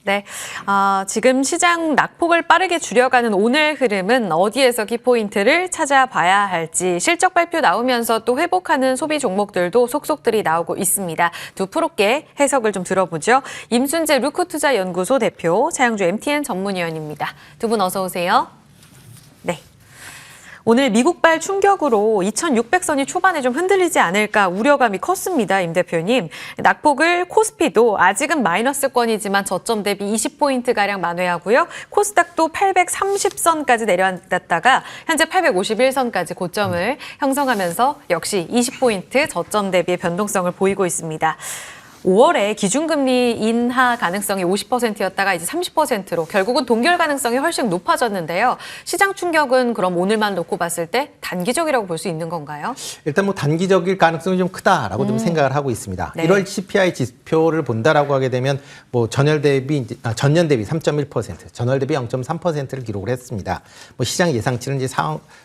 네, 지금 시장 낙폭을 빠르게 줄여가는 오늘 흐름은 어디에서 키포인트를 찾아봐야 할지 실적 발표 나오면서 또 회복하는 소비 종목들도 속속들이 나오고 있습니다. 두 프로께 해석을 좀 들어보죠. 임순재 루크투자연구소 대표, 차영주 MTN 전문위원입니다. 두 분 어서 오세요. 네. 오늘 미국발 충격으로 2600선이 초반에 좀 흔들리지 않을까 우려감이 컸습니다. 임 대표님. 낙폭을 코스피도 아직은 마이너스권이지만 저점 대비 20포인트가량 만회하고요. 코스닥도 830선까지 내려앉았다가 현재 851선까지 고점을 형성하면서 역시 20포인트 저점 대비의 변동성을 보이고 있습니다. 5월에 기준금리 인하 가능성이 50%였다가 이제 30%로 결국은 동결 가능성이 훨씬 높아졌는데요. 시장 충격은 그럼 오늘만 놓고 봤을 때 단기적이라고 볼 수 있는 건가요? 일단 뭐 단기적일 가능성이 좀 크다라고 좀 생각을 하고 있습니다. 네. 1월 CPI 지표를 본다라고 하게 되면 뭐 전년 대비 3.1%, 전월 대비 0.3%를 기록을 했습니다. 뭐 시장 예상치는 이제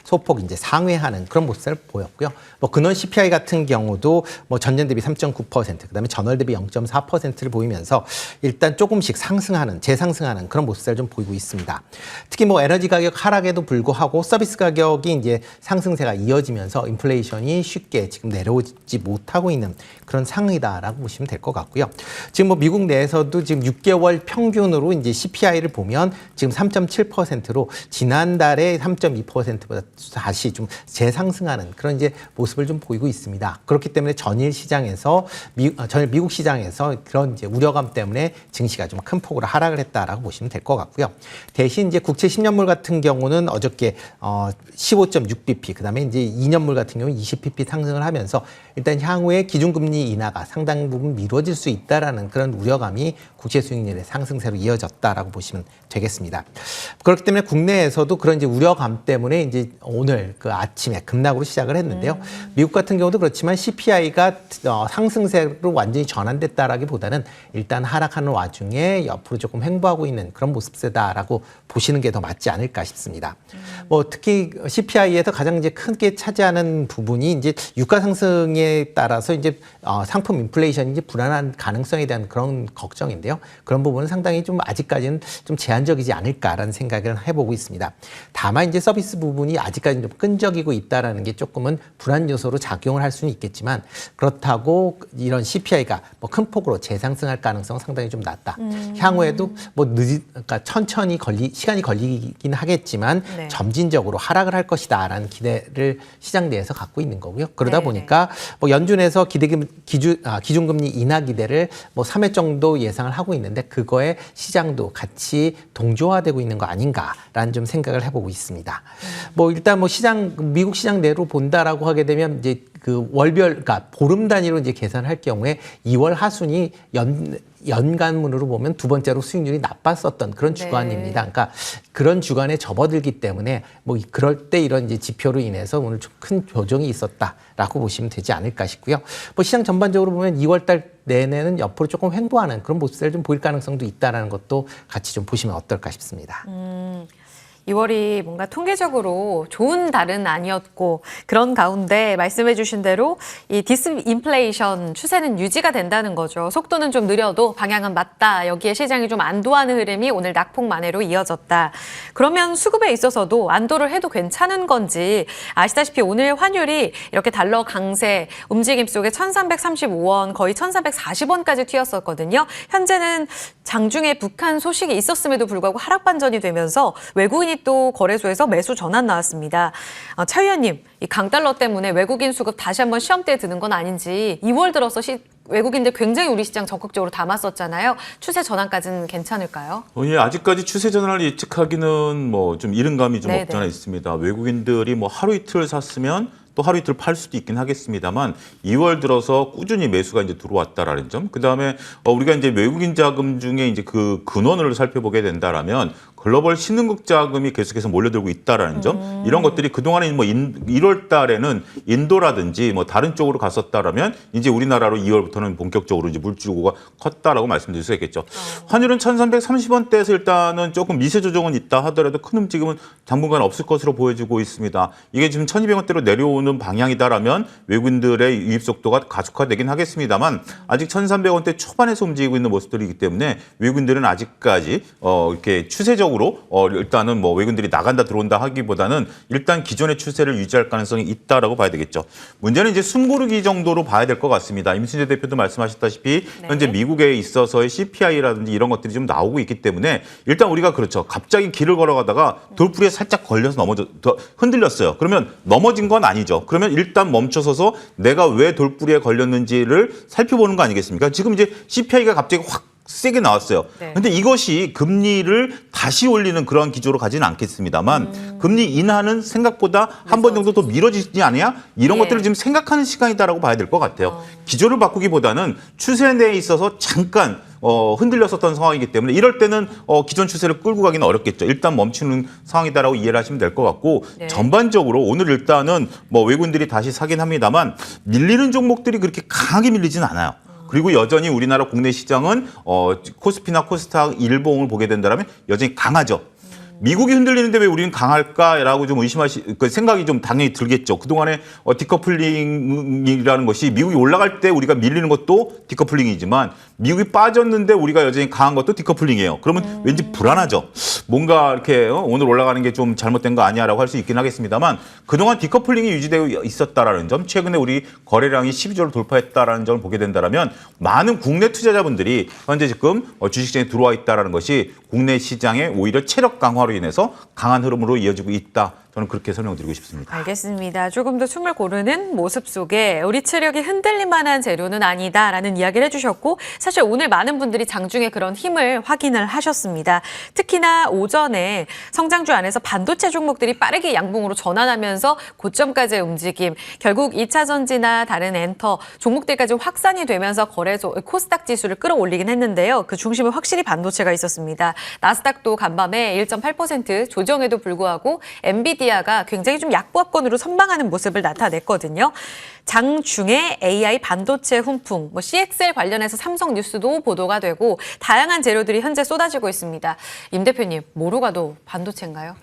소폭 이제 상회하는 그런 모습을 보였고요. 뭐 근원 CPI 같은 경우도 뭐 전년 대비 3.9%, 그다음에 전월 대비 0.4%를 보이면서 일단 조금씩 재상승하는 그런 모습을 좀 보이고 있습니다. 특히 뭐 에너지 가격 하락에도 불구하고 서비스 가격이 이제 상승세가 이어지면서 인플레이션이 쉽게 지금 내려오지 못하고 있는 그런 상황이다라고 보시면 될 것 같고요. 지금 뭐 미국 내에서도 지금 6개월 평균으로 이제 CPI를 보면 지금 3.7%로 지난달에 3.2%보다 다시 좀 재상승하는 그런 이제 모습을 좀 보이고 있습니다. 그렇기 때문에 전일 미국 시장에서 그런 이제 우려감 때문에 증시가 좀 큰 폭으로 하락을 했다라고 보시면 될 것 같고요. 대신 이제 국채 10년물 같은 경우는 어저께 15.6bp, 그다음에 이제 2년물 같은 경우는 20bp 상승을 하면서 일단 향후에 기준금리 인하가 상당 부분 미뤄질 수 있다라는 그런 우려감이 국채 수익률의 상승세로 이어졌다라고 보시면 되겠습니다. 그렇기 때문에 국내에서도 그런 이제 우려감 때문에 이제 오늘 그 아침에 급락으로 시작을 했는데요. 미국 같은 경우도 그렇지만 CPI가 상승세로 완전히 전환됐다라기보다는 일단 하락하는 와중에 옆으로 조금 횡보하고 있는 그런 모습세다라고 보시는 게 더 맞지 않을까 싶습니다. 뭐 특히 CPI에서 가장 이제 크게 차지하는 부분이 이제 유가 상승에 따라서 이제 상품 인플레이션이 이제 불안한 가능성에 대한 그런 걱정인데요. 그런 부분은 상당히 좀 아직까지는 좀 제한적이지 않을까라는 생각을 해보고 있습니다. 다만 이제 서비스 부분이 아직까지는 좀 끈적이고 있다라는 게 조금은 불안 요소로 작용을 할 수는 있겠지만 그렇다고 이런 CPI가 뭐 큰 폭으로 재상승할 가능성은 상당히 좀 낮다. 향후에도 뭐 그러니까 천천히 시간이 걸리긴 하겠지만 네. 점진적으로 하락을 할 것이다라는 기대를 시장 내에서 갖고 있는 거고요. 그러다 네네. 보니까 뭐 연준에서 기준금리 인하 기대를 뭐 3회 정도 예상을 하고 있는데 그거에 시장도 같이 동조화되고 있는 거 아닌가라는 좀 생각을 해보고 있습니다. 뭐 일단 뭐 미국 시장 내로 본다라고 하게 되면 이제 그 그러니까 보름 단위로 이제 계산할 경우에 2월 하순이 연간문으로 보면 두 번째로 수익률이 나빴었던 그런 주간입니다. 그러니까 그런 주간에 접어들기 때문에 뭐 그럴 때 이런 이제 지표로 인해서 오늘 좀 큰 조정이 있었다라고 보시면 되지 않을까 싶고요. 뭐 시장 전반적으로 보면 2월 달 내내는 옆으로 조금 횡보하는 그런 모습을 좀 보일 가능성도 있다라는 것도 같이 좀 보시면 어떨까 싶습니다. 2월이 뭔가 통계적으로 좋은 달은 아니었고 그런 가운데 말씀해 주신 대로 이 디스인플레이션 추세는 유지가 된다는 거죠. 속도는 좀 느려도 방향은 맞다. 여기에 시장이 좀 안도하는 흐름이 오늘 낙폭 만회로 이어졌다. 그러면 수급에 있어서도 안도를 해도 괜찮은 건지 아시다시피 오늘 환율이 이렇게 달러 강세 움직임 속에 1335원 거의 1340원까지 튀었었거든요. 현재는 장중에 북한 소식이 있었음에도 불구하고 하락 반전이 되면서 외국인이 또 거래소에서 매수 전환 나왔습니다. 차 의원님, 이 강달러 때문에 외국인 수급 다시 한번 시험대에 드는 건 아닌지 2월 들어서 외국인들 굉장히 우리 시장 적극적으로 담았었잖아요. 추세 전환까지는 괜찮을까요? 예, 아직까지 추세 전환을 예측하기는 뭐 좀 이른 감이 좀 네네. 없지 않아 있습니다. 외국인들이 뭐 하루 이틀 샀으면 또 하루 이틀 팔 수도 있긴 하겠습니다만 2월 들어서 꾸준히 매수가 이제 들어왔다라는 점. 그다음에 우리가 이제 외국인 자금 중에 이제 그 근원을 살펴보게 된다라면 글로벌 신흥국 자금이 계속해서 몰려들고 있다라는 점, 이런 것들이 그동안에 뭐 1월 달에는 인도라든지 뭐 다른 쪽으로 갔었다라면 이제 우리나라로 2월부터는 본격적으로 이제 물주고가 컸다라고 말씀드릴 수 있겠죠. 환율은 1,330원대에서 일단은 조금 미세 조정은 있다 하더라도 큰 움직임은 당분간 없을 것으로 보여지고 있습니다. 이게 지금 1,200원대로 내려오는 방향이다라면 외국인들의 유입 속도가 가속화되긴 하겠습니다만 아직 1,300원대 초반에서 움직이고 있는 모습들이기 때문에 외국인들은 아직까지 이렇게 추세적으로 일단은 뭐 외국인들이 나간다 들어온다 하기보다는 일단 기존의 추세를 유지할 가능성이 있다라고 봐야 되겠죠. 문제는 이제 숨고르기 정도로 봐야 될 것 같습니다. 임순재 대표도 말씀하셨다시피 현재 미국에 있어서의 CPI라든지 이런 것들이 좀 나오고 있기 때문에 일단 우리가 그렇죠. 갑자기 길을 걸어가다가 돌부리에 살짝 걸려서 흔들렸어요. 그러면 넘어진 건 아니죠. 그러면 일단 멈춰서서 내가 왜 돌부리에 걸렸는지를 살펴보는 거 아니겠습니까? 지금 이제 CPI가 갑자기 확 세게 나왔어요. 그런데 이것이 금리를 다시 올리는 그런 기조로 가지는 않겠습니다만 금리 인하는 생각보다 한 번 정도 더 미뤄지지 않냐? 이런 것들을 지금 생각하는 시간이다라고 봐야 될 것 같아요. 기조를 바꾸기보다는 추세 내에 있어서 잠깐 흔들렸었던 상황이기 때문에 이럴 때는 기존 추세를 끌고 가기는 어렵겠죠. 일단 멈추는 상황이다라고 이해를 하시면 될 것 같고 전반적으로 오늘 일단은 뭐 외국인들이 다시 사긴 합니다만 밀리는 종목들이 그렇게 강하게 밀리진 않아요. 그리고 여전히 우리나라 국내 시장은 코스피나 코스닥 일봉을 보게 된다면 여전히 강하죠. 미국이 흔들리는데 왜 우리는 강할까라고 좀 그 생각이 좀 당연히 들겠죠. 그동안에 디커플링이라는 것이 미국이 올라갈 때 우리가 밀리는 것도 디커플링이지만 미국이 빠졌는데 우리가 여전히 강한 것도 디커플링이에요. 그러면 왠지 불안하죠. 뭔가 이렇게 오늘 올라가는 게 좀 잘못된 거 아니야라고 할 수 있긴 하겠습니다만 그동안 디커플링이 유지되어 있었다라는 점, 최근에 우리 거래량이 12조를 돌파했다라는 점을 보게 된다면 많은 국내 투자자분들이 현재 지금 주식시장에 들어와 있다라는 것이 국내 시장의 오히려 체력 강화로 인해서 강한 흐름으로 이어지고 있다. 저는 그렇게 설명드리고 싶습니다. 알겠습니다. 조금 더 숨을 고르는 모습 속에 우리 체력이 흔들릴 만한 재료는 아니다라는 이야기를 해주셨고 사실 오늘 많은 분들이 장중에 그런 힘을 확인을 하셨습니다. 특히나 오전에 성장주 안에서 반도체 종목들이 빠르게 양봉으로 전환하면서 고점까지의 움직임, 결국 2차 전지나 다른 엔터 종목들까지 확산이 되면서 거래소 코스닥 지수를 끌어올리긴 했는데요. 그 중심은 확실히 반도체가 있었습니다. 나스닥도 간밤에 1.8% 조정에도 불구하고 엔비디아가 굉장히 좀 약보합권으로 선방하는 모습을 나타냈거든요. 장중에 AI 반도체 훈풍, CXL 관련해서 삼성 뉴스도 보도가 되고 다양한 재료들이 현재 쏟아지고 있습니다. 임 대표님, 뭐로 가도 반도체인가요?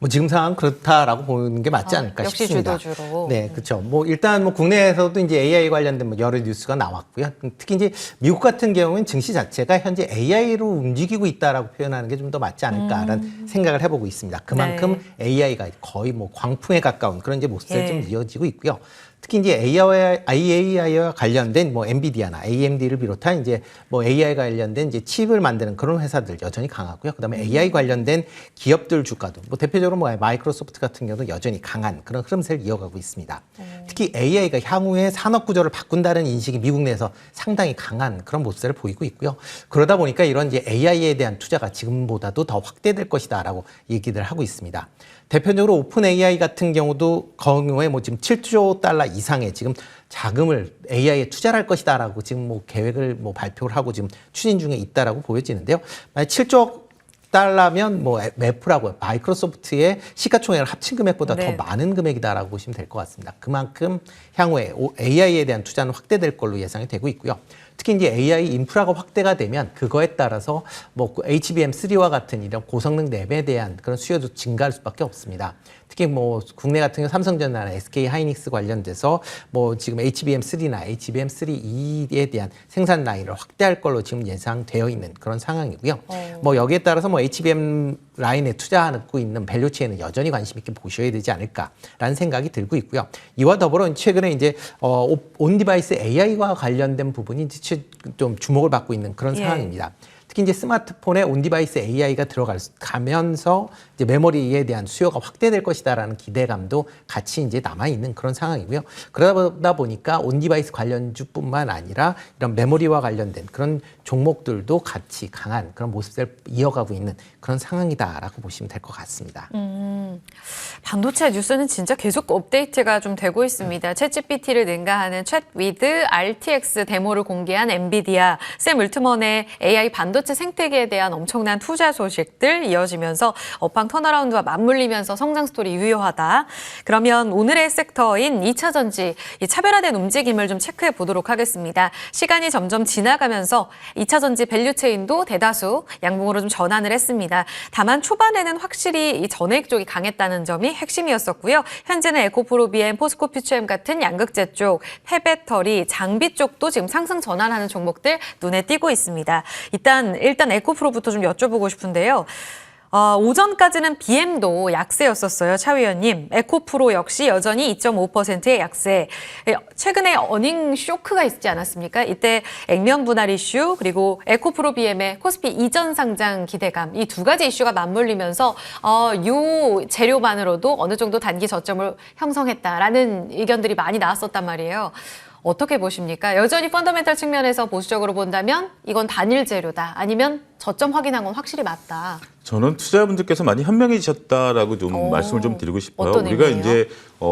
뭐 지금 상황 그렇다라고 보는 게 맞지 않을까 역시 싶습니다. 주도주로. 네, 그렇죠. 뭐 일단 뭐 국내에서도 이제 AI 관련된 뭐 여러 뉴스가 나왔고요. 특히 이제 미국 같은 경우는 증시 자체가 현재 AI로 움직이고 있다라고 표현하는 게 좀 더 맞지 않을까라는 생각을 해보고 있습니다. 그만큼 AI가 거의 뭐 광풍에 가까운 그런 이제 모습을 좀 이어지고 있고요. 특히 이제 AI와 관련된 뭐 엔비디아나 AMD를 비롯한 이제 뭐 AI 관련된 이제 칩을 만드는 그런 회사들 여전히 강하고요. 그다음에 AI 관련된 기업들 주가도 뭐 대표적으로 뭐 마이크로소프트 같은 경우도 여전히 강한 그런 흐름세를 이어가고 있습니다. 특히 AI가 향후에 산업 구조를 바꾼다는 인식이 미국 내에서 상당히 강한 그런 모습을 보이고 있고요. 그러다 보니까 이런 이제 AI에 대한 투자가 지금보다도 더 확대될 것이다라고 얘기를 하고 있습니다. 대표적으로 오픈 AI 같은 경우도 경우에 뭐 지금 7조 달러 이상의 지금 자금을 AI에 투자할 것이다라고 지금 뭐 계획을 뭐 발표를 하고 지금 추진 중에 있다라고 보여지는데요. 만약 7조 달러면 뭐 애플하고 마이크로소프트의 시가총액을 합친 금액보다 더 많은 금액이다라고 보시면 될 것 같습니다. 그만큼 향후에 AI에 대한 투자는 확대될 걸로 예상이 되고 있고요. 특히 이제 AI 인프라가 확대가 되면 그거에 따라서 뭐 HBM3와 같은 이런 고성능 램에 대한 그런 수요도 증가할 수밖에 없습니다. 특히 뭐 국내 같은 경우 삼성전자나 SK 하이닉스 관련돼서 뭐 지금 HBM3나 HBM3E에 대한 생산 라인을 확대할 걸로 지금 예상되어 있는 그런 상황이고요. 뭐 여기에 따라서 뭐 HBM 라인에 투자하고 있는 밸류체인은 여전히 관심 있게 보셔야 되지 않을까라는 생각이 들고 있고요. 이와 더불어 최근에 이제 온디바이스 AI와 관련된 부분이 좀 주목을 받고 있는 그런 상황입니다. 특히 이제 스마트폰에 온디바이스 AI가 들어가면서 이제 메모리에 대한 수요가 확대될 것이다라는 기대감도 같이 이제 남아 있는 그런 상황이고요. 그러다 보니까 온디바이스 관련주뿐만 아니라 이런 메모리와 관련된 그런 종목들도 같이 강한 그런 모습을 이어가고 있는 그런 상황이다라고 보시면 될 것 같습니다. 반도체 뉴스는 진짜 계속 업데이트가 좀 되고 있습니다. 챗GPT를 능가하는 챗위드 RTX 데모를 공개한 엔비디아, 샘 울트먼의 AI 반도체 반도체 생태계에 대한 엄청난 투자 소식들 이어지면서 업황 턴어라운드와 맞물리면서 성장 스토리 유효하다. 그러면 오늘의 섹터인 2차 전지 이 차별화된 움직임을 좀 체크해 보도록 하겠습니다. 시간이 점점 지나가면서 2차 전지 밸류체인도 대다수 양봉으로 좀 전환을 했습니다. 다만 초반에는 확실히 이 전해액 쪽이 강했다는 점이 핵심이었었고요. 현재는 에코프로비엠, 포스코퓨처엠 같은 양극재 쪽, 폐배터리, 장비 쪽도 지금 상승 전환하는 종목들 눈에 띄고 있습니다. 일단 에코프로부터 좀 여쭤보고 싶은데요. 오전까지는 BM도 약세였었어요. 차 위원님. 에코프로 역시 여전히 2.5%의 약세. 최근에 어닝 쇼크가 있지 않았습니까? 이때 액면 분할 이슈 그리고 에코프로 BM의 코스피 이전 상장 기대감 이 두 가지 이슈가 맞물리면서 요 재료만으로도 어느 정도 단기 저점을 형성했다라는 의견들이 많이 나왔었단 말이에요. 어떻게 보십니까? 여전히 펀더멘털 측면에서 보수적으로 본다면 이건 단일 재료다. 아니면 저점 확인한 건 확실히 맞다. 저는 투자자분들께서 많이 현명해지셨다라고 좀 말씀을 좀 드리고 싶어요. 어떤 우리가 의미예요? 이제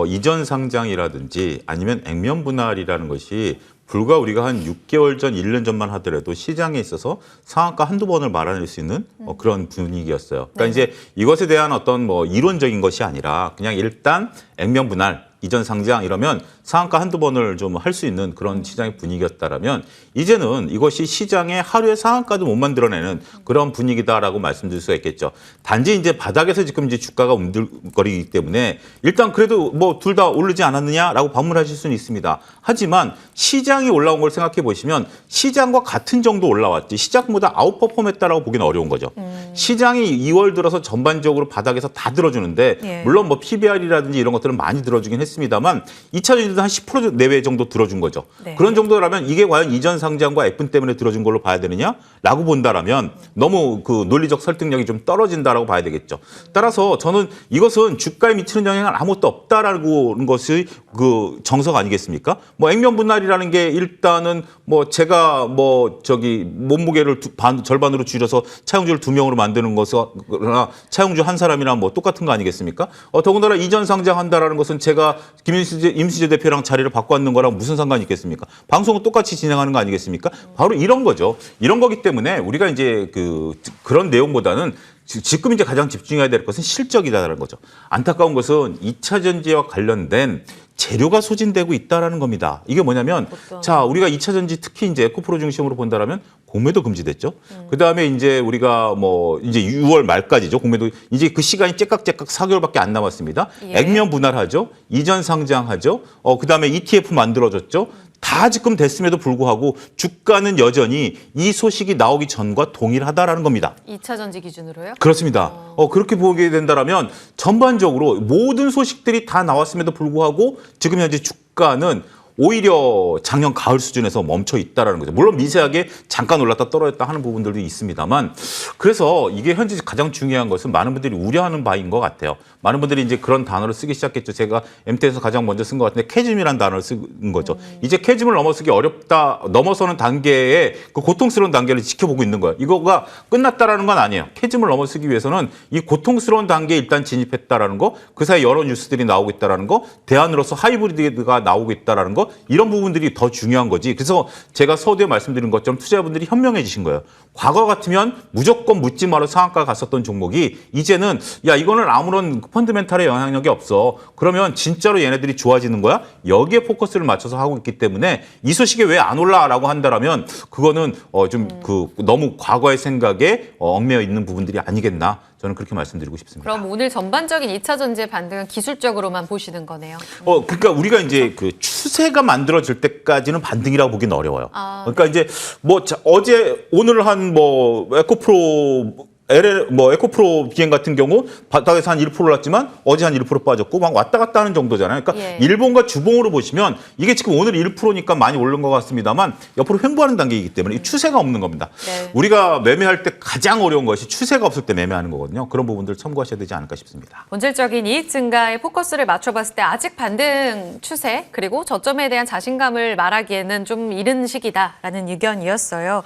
이전 상장이라든지 아니면 액면 분할이라는 것이 불과 우리가 한 6개월 전, 1년 전만 하더라도 시장에 있어서 상한가 한두 번을 말아낼 수 있는 그런 분위기였어요. 그러니까 네. 이제 이것에 대한 어떤 이론적인 것이 아니라 그냥 일단 액면 분할 이전 상장 이러면 상한가 한두 번을 좀 할 수 있는 그런 시장의 분위기였다라면 이제는 이것이 시장에 하루에 상한가도 못 만들어내는 그런 분위기다라고 말씀드릴 수가 있겠죠. 단지 이제 바닥에서 지금 이제 주가가 움들거리기 때문에 일단 그래도 둘 다 오르지 않았느냐라고 반문하실 수는 있습니다. 하지만 시장이 올라온 걸 생각해 보시면 시장과 같은 정도 올라왔지 시장보다 아웃퍼폼했다라고 보기는 어려운 거죠. 시장이 2월 들어서 전반적으로 바닥에서 다 들어주는데 예. 물론 PBR이라든지 이런 것들은 많이 들어주긴 했습니다만 2차 전지도 한 10% 내외 정도 들어준 거죠. 네. 그런 정도라면 이게 과연 이전 상장과 F분 때문에 들어준 걸로 봐야 되느냐라고 본다라면 너무 그 논리적 설득력이 좀 떨어진다라고 봐야 되겠죠. 따라서 저는 이것은 주가에 미치는 영향은 아무것도 없다라는 것이 그 정석 아니겠습니까? 액면 분할이라는 게 일단은 제가 몸무게를 절반으로 줄여서 차용주를 2명으로 만드는 것이나 차용주 한 사람이랑 똑같은 거 아니겠습니까? 더군다나 이전 상장한다라는 것은 제가 임수재 대표랑 자리를 바꿔 앉는 거랑 무슨 상관이 있겠습니까? 방송은 똑같이 진행하는 거 아니겠습니까? 바로 이런 거죠. 이런 거기 때문에 우리가 이제 그런 내용보다는 지금 이제 가장 집중해야 될 것은 실적이다라는 거죠. 안타까운 것은 2차 전지와 관련된 재료가 소진되고 있다라는 겁니다. 이게 뭐냐면 자, 우리가 2차 전지 특히 이제 에코프로 중심으로 본다라면 공매도 금지됐죠. 그다음에 이제 우리가 이제 6월 말까지죠. 공매도 이제 그 시간이 째깍째깍 4개월밖에 안 남았습니다. 예. 액면 분할하죠. 이전 상장하죠. 그다음에 ETF 만들어졌죠. 다 지금 됐음에도 불구하고 주가는 여전히 이 소식이 나오기 전과 동일하다라는 겁니다. 2차 전지 기준으로요? 그렇습니다. 그렇게 보게 된다면 전반적으로 모든 소식들이 다 나왔음에도 불구하고 지금 현재 주가는 오히려 작년 가을 수준에서 멈춰 있다라는 거죠. 물론 미세하게 잠깐 올랐다 떨어졌다 하는 부분들도 있습니다만 그래서 이게 현재 가장 중요한 것은 많은 분들이 우려하는 바인 것 같아요. 많은 분들이 이제 그런 단어를 쓰기 시작했죠. 제가 MT에서 가장 먼저 쓴 것 같은데 캐즘이라는 단어를 쓴 거죠. 이제 캐즘을 넘어서기 어렵다, 넘어서는 단계에 그 고통스러운 단계를 지켜보고 있는 거예요. 이거가 끝났다라는 건 아니에요. 캐즘을 넘어서기 위해서는 이 고통스러운 단계에 일단 진입했다라는 거, 그 사이 여러 뉴스들이 나오고 있다라는 거, 대안으로서 하이브리드가 나오고 있다라는 거, 이런 부분들이 더 중요한 거지. 그래서 제가 서두에 말씀드린 것처럼 투자자분들이 현명해지신 거예요. 과거 같으면 무조건 묻지 마라 상한가 갔었던 종목이 이제는 야 이거는 아무런 펀드멘탈의 영향력이 없어. 그러면 진짜로 얘네들이 좋아지는 거야? 여기에 포커스를 맞춰서 하고 있기 때문에 이 소식이 왜 안 올라라고 한다라면 그거는 너무 과거의 생각에 얽매여 있는 부분들이 아니겠나. 저는 그렇게 말씀드리고 싶습니다. 그럼 오늘 전반적인 2차 전지의 반등은 기술적으로만 보시는 거네요. 그러니까 우리가 이제 그 추세가 만들어질 때까지는 반등이라고 보기는 어려워요. 그러니까 이제 오늘 한 에코프로 에코프로 비행 같은 경우 바닥에서 한 1% 올랐지만 어제 한 1% 빠졌고 막 왔다 갔다 하는 정도잖아요. 그러니까 예. 일본과 주봉으로 보시면 이게 지금 오늘 1%니까 많이 오른 것 같습니다만 옆으로 횡보하는 단계이기 때문에 이 추세가 없는 겁니다. 네. 우리가 매매할 때 가장 어려운 것이 추세가 없을 때 매매하는 거거든요. 그런 부분들을 참고하셔야 되지 않을까 싶습니다. 본질적인 이익 증가에 포커스를 맞춰봤을 때 아직 반등 추세 그리고 저점에 대한 자신감을 말하기에는 좀 이른 시기다라는 의견이었어요.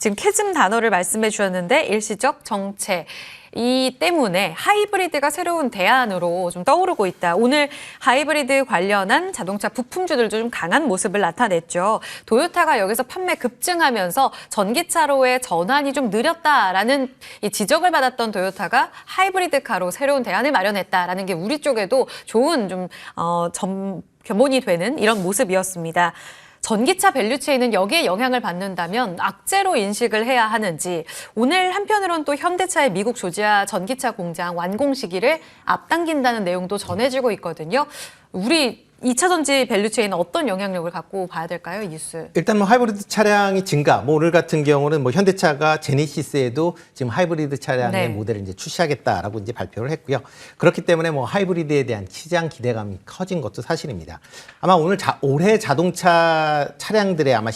지금 캐즘 단어를 말씀해 주셨는데 일시적 정체. 이 때문에 하이브리드가 새로운 대안으로 좀 떠오르고 있다. 오늘 하이브리드 관련한 자동차 부품주들도 좀 강한 모습을 나타냈죠. 도요타가 여기서 판매 급증하면서 전기차로의 전환이 좀 느렸다라는 이 지적을 받았던 도요타가 하이브리드카로 새로운 대안을 마련했다라는 게 우리 쪽에도 좋은 좀 견본이 되는 이런 모습이었습니다. 전기차 밸류체인은 여기에 영향을 받는다면 악재로 인식을 해야 하는지 오늘 한편으론 또 현대차의 미국 조지아 전기차 공장 완공 시기를 앞당긴다는 내용도 전해지고 있거든요. 우리 2차 전지 밸류체인은 어떤 영향력을 갖고 봐야 될까요, 이 뉴스? 일단 뭐 하이브리드 차량이 증가. 뭐 오늘 같은 경우는 뭐 현대차가 제네시스에도 지금 하이브리드 차량의 네. 모델을 이제 출시하겠다라고 이제 발표를 했고요. 그렇기 때문에 뭐 하이브리드에 대한 시장 기대감이 커진 것도 사실입니다. 아마 오늘 올해 자동차 차량들의 아마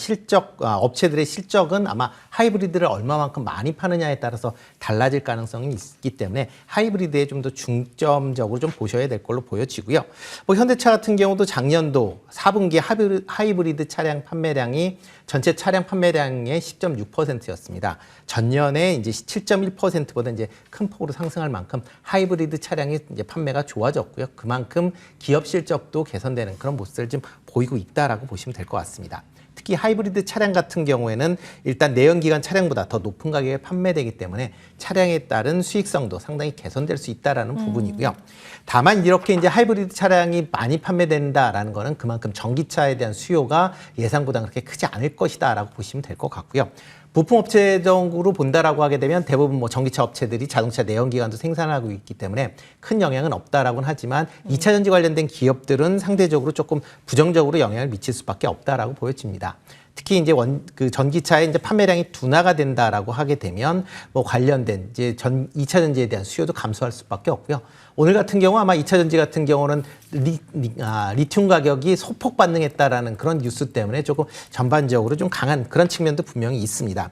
업체들의 실적은 아마 하이브리드를 얼마만큼 많이 파느냐에 따라서 달라질 가능성이 있기 때문에 하이브리드에 좀 더 중점적으로 좀 보셔야 될 걸로 보여지고요. 뭐 현대차 같은 경우도 작년도 4분기 하이브리드 차량 판매량이 전체 차량 판매량의 10.6%였습니다. 전년에 이제 7.1%보다 이제 큰 폭으로 상승할 만큼 하이브리드 차량의 이제 판매가 좋아졌고요. 그만큼 기업 실적도 개선되는 그런 모습을 좀 보이고 있다라고 보시면 될 것 같습니다. 특히 하이브리드 차량 같은 경우에는 일단 내연기관 차량보다 더 높은 가격에 판매되기 때문에 차량에 따른 수익성도 상당히 개선될 수 있다라는 부분이고요. 다만 이렇게 이제 하이브리드 차량이 많이 판매된다라는 거는 그만큼 전기차에 대한 수요가 예상보다 그렇게 크지 않을 것이다라고 보시면 될 것 같고요. 부품업체적으로 본다라고 하게 되면 대부분 뭐 전기차 업체들이 자동차 내연기관도 생산하고 있기 때문에 큰 영향은 없다라고는 하지만 2차 전지 관련된 기업들은 상대적으로 조금 부정적으로 영향을 미칠 수밖에 없다라고 보여집니다. 특히 이제 전기차의 이제 판매량이 둔화가 된다라고 하게 되면 뭐 관련된 이제 2차 전지에 대한 수요도 감소할 수밖에 없고요. 오늘 같은 경우 아마 2차 전지 같은 경우는 리튬 가격이 소폭 반등했다라는 그런 뉴스 때문에 조금 전반적으로 좀 강한 그런 측면도 분명히 있습니다.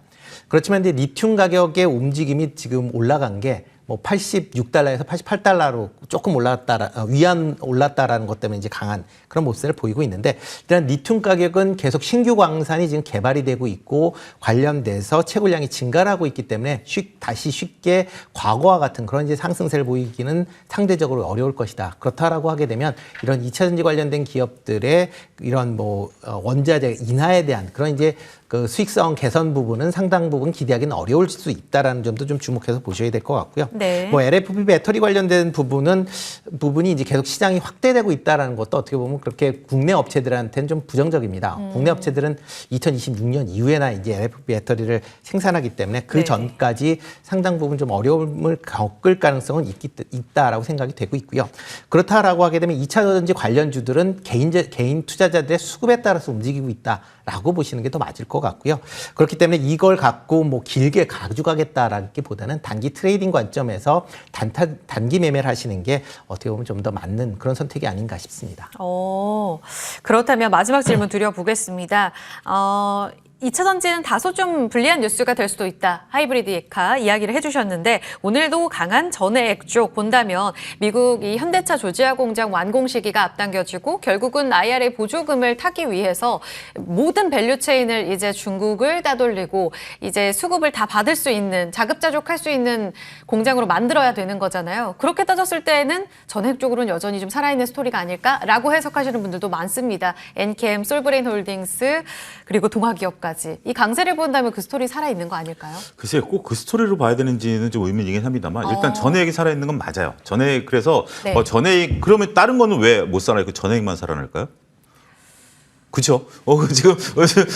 그렇지만 이제 리튬 가격의 움직임이 지금 올라간 게 뭐 86달러에서 88달러로 조금 올랐다라는 것 때문에 이제 강한 그런 모습을 보이고 있는데 일단 리튬 가격은 계속 신규 광산이 지금 개발이 되고 있고 관련돼서 채굴량이 증가하고 있기 때문에 다시 쉽게 과거와 같은 그런 이제 상승세를 보이기는 상대적으로 어려울 것이다. 그렇다라고 하게 되면 이런 2차 전지 관련된 기업들의 이런 뭐 원자재 인하에 대한 그런 이제 그 수익성 개선 부분은 상당 부분 기대하기는 어려울 수 있다라는 점도 좀 주목해서 보셔야 될 것 같고요. 네. 뭐 LFP 배터리 관련된 부분이 이제 계속 시장이 확대되고 있다라는 것도 어떻게 보면 그렇게 국내 업체들한테는 좀 부정적입니다. 국내 업체들은 2026년 이후에나 이제 LFP 배터리를 생산하기 때문에 그 네. 전까지 상당 부분 좀 어려움을 겪을 가능성은 있다라고 생각이 되고 있고요. 그렇다라고 하게 되면 2차 전지 관련주들은 개인 투자자들의 수급에 따라서 움직이고 있다라고 보시는 게 더 맞을 것 같고요. 그렇기 때문에 이걸 갖고 뭐 길게 가져가겠다라기보다는 단기 트레이딩 관점에서 단기 매매를 하시는 게 어떻게 보면 좀 더 맞는 그런 선택이 아닌가 싶습니다. 그렇다면 마지막 질문 드려보겠습니다. 2차 전지는 다소 좀 불리한 뉴스가 될 수도 있다. 하이브리드카 이야기를 해주셨는데 오늘도 강한 전해액 쪽 본다면 미국 이 현대차 조지아 공장 완공 시기가 앞당겨지고 결국은 IRA 보조금을 타기 위해서 모든 밸류체인을 이제 중국을 따돌리고 이제 수급을 다 받을 수 있는 자급자족할 수 있는 공장으로 만들어야 되는 거잖아요. 그렇게 따졌을 때는 전해액 쪽으로는 여전히 좀 살아있는 스토리가 아닐까라고 해석하시는 분들도 많습니다. 엔캠, 솔브레인 홀딩스 그리고 동아기업까지. 이 강세를 본다면 그 스토리 살아있는 거 아닐까요? 글쎄요, 꼭 그 스토리로 봐야 되는지는 좀 의문이긴 합니다만 일단 전해액이 살아있는 건 맞아요. 전해액 그래서 네. 전해액 그러면 다른 거는 왜 못 살아요? 그 전해액만 살아날까요? 그렇죠. 지금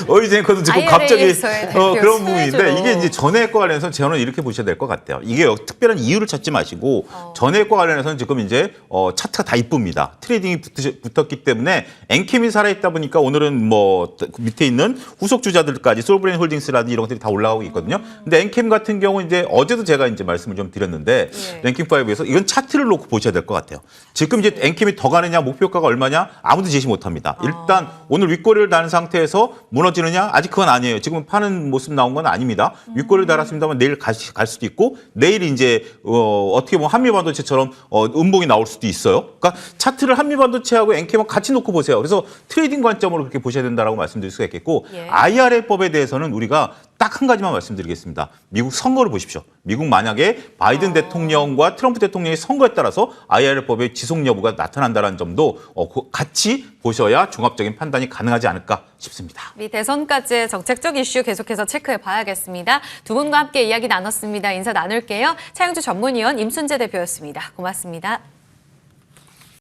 어이젠커도 지금 갑자기 IRA에서의 대표 그런 수혜주로. 부분인데 이게 이제 전해액과 관련해서 저는 이렇게 보셔야 될 것 같아요. 이게 특별한 이유를 찾지 마시고 전해액과 관련해서는 지금 이제 차트가 다 이쁩니다. 트레이딩이 붙었기 때문에 엔캠이 살아있다 보니까 오늘은 뭐 밑에 있는 후속 주자들까지 솔브레인 홀딩스라든지 이런 것들이 다 올라가고 있거든요. 근데 엔캠 같은 경우 이제 어제도 제가 이제 말씀을 좀 드렸는데 랭킹5에서 이건 차트를 놓고 보셔야 될 것 같아요. 지금 이제 엔캠이 더 가느냐 목표가가 얼마냐 아무도 제시 못합니다. 일단 오늘 윗꼬리를 다는 상태에서 무너지느냐? 아직 그건 아니에요. 지금 파는 모습 나온 건 아닙니다. 윗꼬리를 달았습니다만 내일 갈 수도 있고 내일 이제 어떻게 보면 한미반도체처럼 음봉이 나올 수도 있어요. 그러니까 차트를 한미반도체하고 엔캠을 같이 놓고 보세요. 그래서 트레이딩 관점으로 그렇게 보셔야 된다라고 말씀드릴 수가 있겠고 예. IRA법에 대해서는 우리가 딱 한 가지만 말씀드리겠습니다. 미국 선거를 보십시오. 미국 만약에 바이든 대통령과 트럼프 대통령의 선거에 따라서 IR법의 지속 여부가 나타난다는 점도 같이 보셔야 종합적인 판단이 가능하지 않을까 싶습니다. 미 대선까지의 정책적 이슈 계속해서 체크해 봐야겠습니다. 두 분과 함께 이야기 나눴습니다. 인사 나눌게요. 차영주 전문위원 임순재 대표였습니다. 고맙습니다.